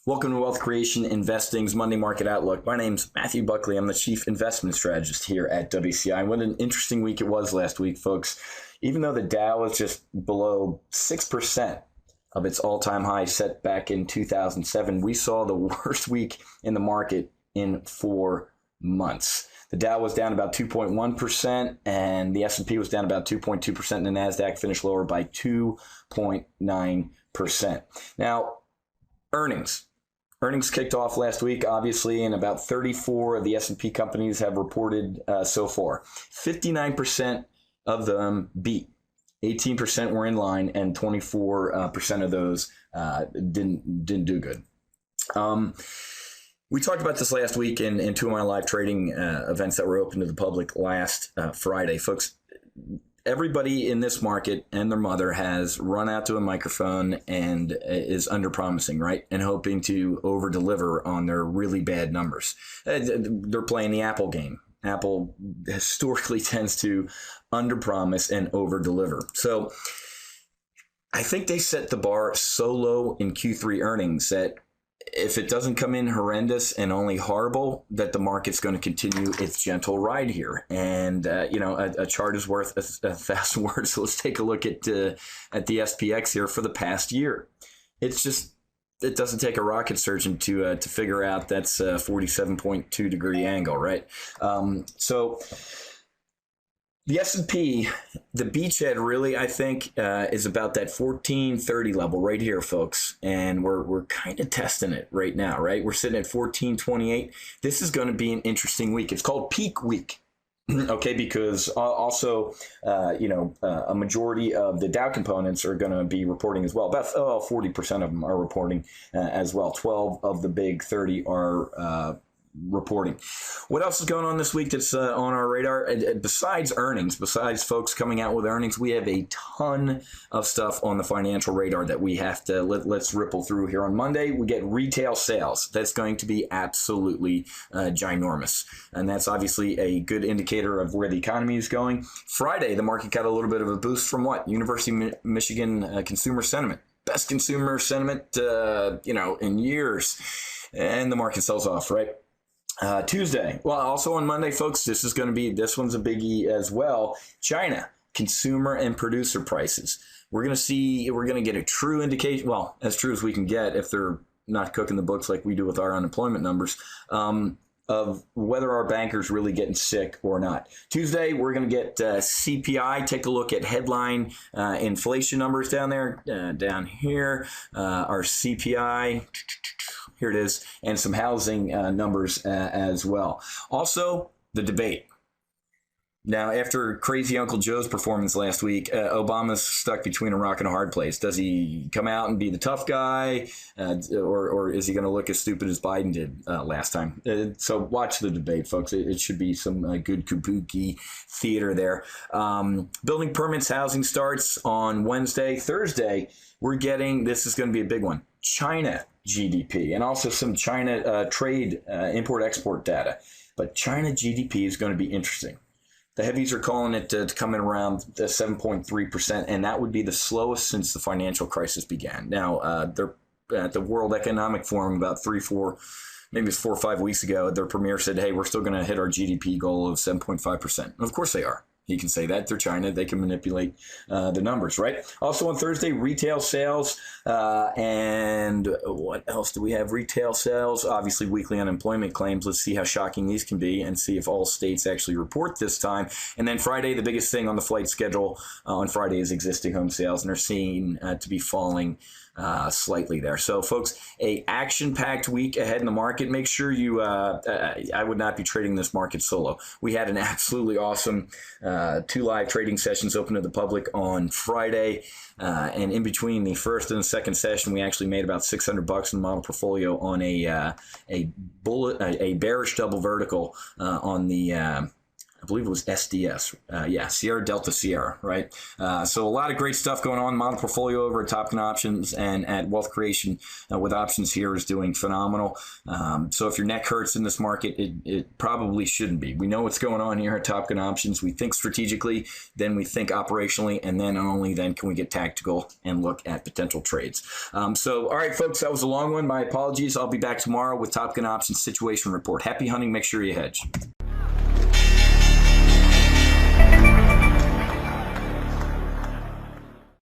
Welcome to Wealth Creation Investing's Monday Market Outlook. My name's Matthew Buckley. I'm the Chief Investment Strategist here at WCI. What an interesting week it was last week, folks. Even though the Dow was just below 6% of its all-time high set back in 2007, we saw the worst week in the market in 4 months. The Dow was down about 2.1%, and the S&P was down about 2.2%, and the NASDAQ finished lower by 2.9%. Now, earnings. Earnings kicked off last week, obviously, and about 34 of the S&P companies have reported so far. 59% of them beat. 18% were in line, and 24% of those didn't do good. We talked about this last week in two of my live trading events that were open to the public last Friday. Folks, everybody in this market and their mother has run out to a microphone and is under-promising, right? And hoping to over-deliver on their really bad numbers. They're playing the Apple game. Apple historically tends to under-promise and over-deliver. So I think they set the bar so low in Q3 earnings that if it doesn't come in horrendous and only horrible, that the market's going to continue its gentle ride here. And, a chart is worth a thousand words. So let's take a look at the SPX here for the past year. It doesn't take a rocket surgeon to figure out that's a 47.2 degree angle, right? So the S&P, the beachhead really, I think, is about that 1430 level right here, folks. And we're kind of testing it right now, right? We're sitting at 1428. This is going to be an interesting week. It's called peak week, okay? Because also, a majority of the Dow components are going to be reporting as well. About 40% of them are reporting as well. 12 of the big 30 are reporting. What else is going on this week that's on our radar? Besides earnings, besides folks coming out with earnings, we have a ton of stuff on the financial radar that we have to let's ripple through here. On Monday, we get retail sales. That's going to be absolutely ginormous. And that's obviously a good indicator of where the economy is going. Friday, the market got a little bit of a boost from what? University of Michigan consumer sentiment. Best consumer sentiment, in years. And the market sells off, right? Tuesday. Well, also on Monday, folks, this one's a biggie as well. China, consumer and producer prices. We're going to get a true indication, well, as true as we can get if they're not cooking the books like we do with our unemployment numbers, of whether our bankers really getting sick or not. Tuesday, we're going to get CPI. Take a look at headline inflation numbers down there, down here. Our CPI. Here it is, and some housing numbers as well. Also, the debate. Now, after crazy Uncle Joe's performance last week, Obama's stuck between a rock and a hard place. Does he come out and be the tough guy, or is he going to look as stupid as Biden did last time? So watch the debate, folks. It should be some good kabuki theater there. Building permits, housing starts on Wednesday. Thursday, this is going to be a big one, China GDP, and also some China trade import-export data. But China GDP is going to be interesting. The heavies are calling it to come in around 7.3%, and that would be the slowest since the financial crisis began. Now, they're at the World Economic Forum about 4 or 5 weeks ago. Their premier said, hey, we're still going to hit our GDP goal of 7.5%. Of course they are. He can say that. They're China. They can manipulate the numbers, right? Also on Thursday, retail sales. And what else do we have? Retail sales, obviously weekly unemployment claims. Let's see how shocking these can be and see if all states actually report this time. And then Friday, the biggest thing on the flight schedule on Friday is existing home sales, and they're seen to be falling slightly there. So, folks, a action-packed week ahead in the market. Make sure you, I would not be trading this market solo. We had an absolutely awesome 2 live trading sessions open to the public on Friday. And in between the first and the second session, we actually made about $600 in the model portfolio on a bearish double vertical on the believe it was SDS. Yeah, Sierra Delta Sierra, right? So a lot of great stuff going on. Model portfolio over at Top Gun Options and at Wealth Creation with options here is doing phenomenal. So if your neck hurts in this market, it probably shouldn't be. We know what's going on here at Top Gun Options. We think strategically, then we think operationally, and then only then can we get tactical and look at potential trades. So, all right, folks, that was a long one. My apologies. I'll be back tomorrow with Top Gun Options Situation Report. Happy hunting. Make sure you hedge.